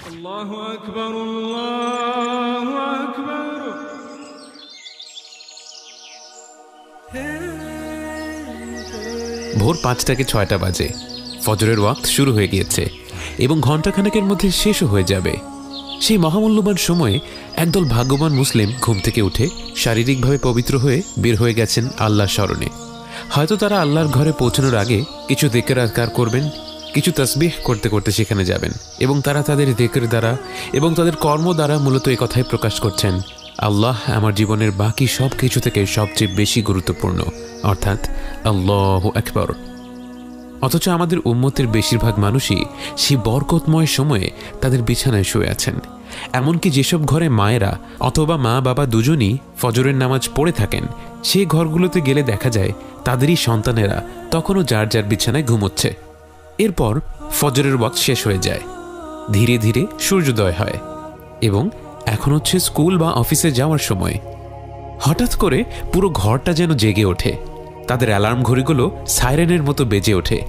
আল্লাহু আকবার, আল্লাহু আকবার। ভোর 5টা থেকে 6টা বাজে। ফজরের ওয়াক্ত শুরু হয়ে গিয়েছে এবং ঘণ্টাখানেকের মধ্যে শেষও হয়ে যাবে। সেই মহামূল্যবান সময়ে একদল ভাগ্যবান মুসলিম ঘুম থেকে উঠে শারীরিকভাবে পবিত্র হয়ে বের হয়ে গেছেন আল্লাহর স্মরণে। হয়তো তারা আল্লাহর ঘরে পৌঁছানোর আগে কিছু যিকির আযকার করবেন, কিছু তাসবিহ করতে করতে সেখানে যাবেন এবং তারা তাদের যিকির দ্বারা এবং তাদের কর্ম দ্বারা মূলত এই কথাই প্রকাশ করছেন, আল্লাহ আমার জীবনের বাকি সব কিছু থেকে সবচেয়ে বেশি গুরুত্বপূর্ণ, অর্থাৎ আল্লাহু আকবার। অথচ আমাদের উম্মতের বেশিরভাগ মানুষই সেই বরকতময় সময়ে তাদের বিছানায় শুয়ে আছেন। এমনকি যেসব ঘরে মায়েরা অথবা মা বাবা দুজনই ফজরের নামাজ পড়ে থাকেন, সেই ঘরগুলোতে গেলে দেখা যায় তাদেরই সন্তানেরা তখনও যার যার বিছানায় ঘুমোচ্ছে। এরপর ফজরের ওয়াক্ত শেষ হয়ে যায়, ধীরে ধীরে সূর্যোদয় হয় এবং এখন হচ্ছে স্কুল বা অফিসে যাওয়ার সময়। হঠাৎ করে পুরো ঘরটা যেন জেগে ওঠে, তাদের অ্যালার্ম ঘড়িগুলো সাইরেনের মতো বেজে ওঠে।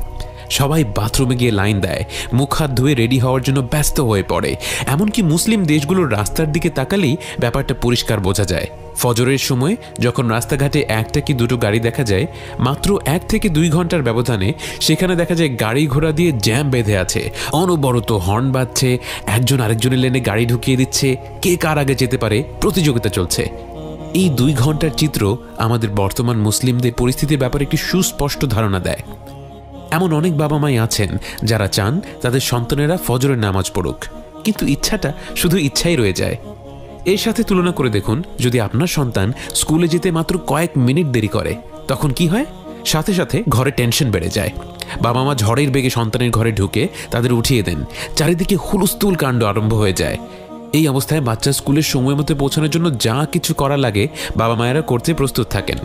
সবাই বাথরুমে গিয়ে লাইন দেয়, মুখ হাত ধুয়ে রেডি হওয়ার জন্য ব্যস্ত হয়ে পড়ে। এমনকি মুসলিম দেশগুলোর রাস্তার দিকে তাকালেই ব্যাপারটা পরিষ্কার বোঝা যায়। ফজরের সময় যখন রাস্তাঘাটে একটা কি দুটো গাড়ি দেখা যায়, মাত্র 1 থেকে 2 ঘন্টার ব্যবধানে সেখানে দেখা যায় গাড়ি ঘোড়া দিয়ে জ্যাম বেঁধে আছে, অনবরত হর্ন বাজছে, একজন আরেকজনের লেনে গাড়ি ঢুকিয়ে দিচ্ছে, কে কার আগে যেতে পারে প্রতিযোগিতা চলছে। এই 2 ঘন্টার চিত্র আমাদের বর্তমান মুসলিমদের পরিস্থিতির ব্যাপারে একটি সুস্পষ্ট ধারণা দেয়। এমন অনেক বাবা মাই আছেন যারা চান তাদের সন্তানেরা ফজরের নামাজ পড়ুক, কিন্তু ইচ্ছাটা শুধু ইচ্ছাই রয়ে যায়। এর সাথে তুলনা করে দেখুন, যদি আপনার সন্তান স্কুলে যেতে মাত্র কয়েক মিনিট দেরি করে, তখন কি হয়? সাথে সাথে ঘরে টেনশন বেড়ে যায়। বাবা মা ঝড়ের বেগে সন্তানের ঘরে ঢুকে তাদের উঠিয়ে দেন, চারিদিকে হুলস্থুল কাণ্ড আরম্ভ হয়ে যায়। এই অবস্থায় বাচ্চা স্কুলের সময় মতো পৌঁছানোর জন্য যা কিছু করা লাগে বাবা মায়েরা করতে প্রস্তুত থাকেন।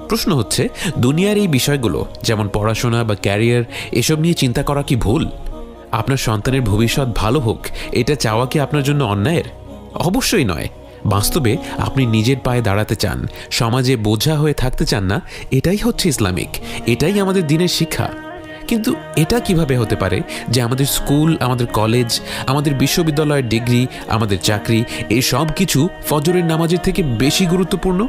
প্রশ্ন হচ্ছে, দুনিয়ার এই বিষয়গুলো যেমন পড়াশোনা বা ক্যারিয়ার, এসব নিয়ে চিন্তা করা কি ভুল? আপনার সন্তানের ভবিষ্যৎ ভালো হোক এটা চাওয়া কি আপনার জন্য অন্যায়ের? অবশ্যই নয়। বাস্তবে আপনি নিজের পায়ে দাঁড়াতে চান, সমাজে বোঝা হয়ে থাকতে চান না, এটাই হচ্ছে ইসলামিক, এটাই আমাদের দিনের শিক্ষা। কিন্তু এটা কিভাবে হতে পারে যে আমাদের স্কুল, আমাদের কলেজ, আমাদের বিশ্ববিদ্যালয়ের ডিগ্রি, আমাদের চাকরি, এই সব কিছু ফজরের নামাজের থেকে বেশি গুরুত্বপূর্ণ?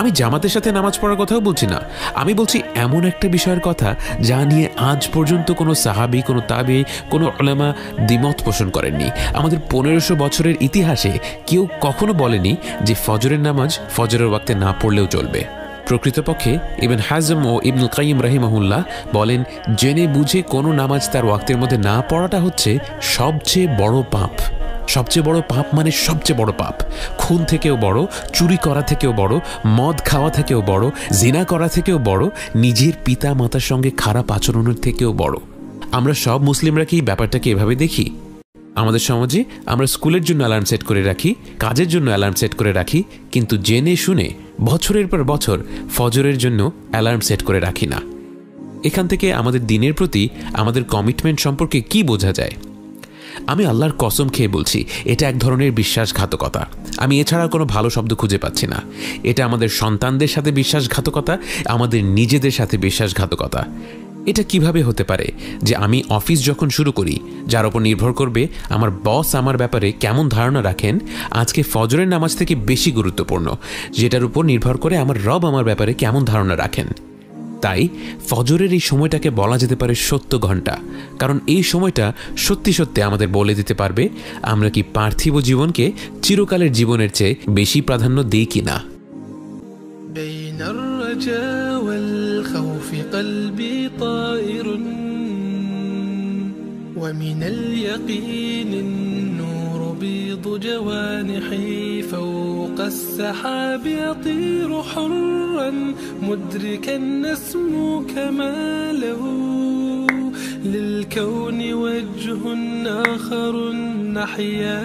আমি জামাতের সাথে নামাজ পড়ার কথাও বলছি না, আমি বলছি এমন একটা বিষয়ের কথা যা নিয়ে আজ পর্যন্ত কোনো সাহাবী, কোনো তাবেঈ, কোনো উলামা দ্বিমত পোষণ করেননি। আমাদের 1500 বছরের ইতিহাসে কেউ কখনো বলেনি যে ফজরের নামাজ ফজরের ওয়াক্তে না পড়লেও চলবে। প্রকৃতপক্ষে ইবনে হাজম ও ইবনুল কাইয়িম রাহিমাহুল্লাহ বলেন, জেনে বুঝে কোনো নামাজ তার ওয়াক্তের মধ্যে না পড়াটা হচ্ছে সবচেয়ে বড় পাপ। সবচেয়ে বড় পাপ মানে সবচেয়ে বড় পাপ। খুন থেকেও বড়, চুরি করা থেকেও বড়, মদ খাওয়া থেকেও বড়, জিনা করা থেকেও বড়, নিজের পিতা মাতার সঙ্গে খারাপ আচরণের থেকেও বড়। আমরা সব মুসলিমরা কি ব্যাপারটাকে এভাবে দেখি? আমাদের সমাজে আমরা স্কুলের জন্য অ্যালার্ম সেট করে রাখি, কাজের জন্য অ্যালার্ম সেট করে রাখি, কিন্তু জেনে শুনে বছরের পর বছর ফজরের জন্য অ্যালার্ম সেট করে রাখি না। এখান থেকে আমাদের দিনের প্রতি আমাদের কমিটমেন্ট সম্পর্কে কি বোঝা যায়? আমি আল্লাহর কসম খেয়ে বলছি, এটা এক ধরনের বিশ্বাসঘাতকতা। আমি এছাড়া কোনো ভালো শব্দ খুঁজে পাচ্ছি না। এটা আমাদের সন্তানদের সাথে বিশ্বাসঘাতকতা, আমাদের নিজেদের সাথে বিশ্বাসঘাতকতা। এটা কিভাবে হতে পারে যে আমি অফিস যখন শুরু করি, যার উপর নির্ভর করবে আমার বস আমার ব্যাপারে কেমন ধারণা রাখেন, আজকে ফজরের নামাজ থেকে বেশি গুরুত্বপূর্ণ, যেটার উপর নির্ভর করে আমার রব আমার ব্যাপারে কেমন ধারণা রাখেন। তাই ফজরের এই সময়টাকে বলা যেতে পারে 70 ঘন্টা, কারণ এই সময়টা সত্যি সত্যি আমাদের বলে দিতে পারবে আমরা কি পার্থিব জীবনকে চিরকালের জীবনের চেয়ে বেশি প্রাধান্য দিই কিনা। بيض جوانحي فوق السحاب يطير حرا مدركا نسمو كماله للكون وجه آخر نحيا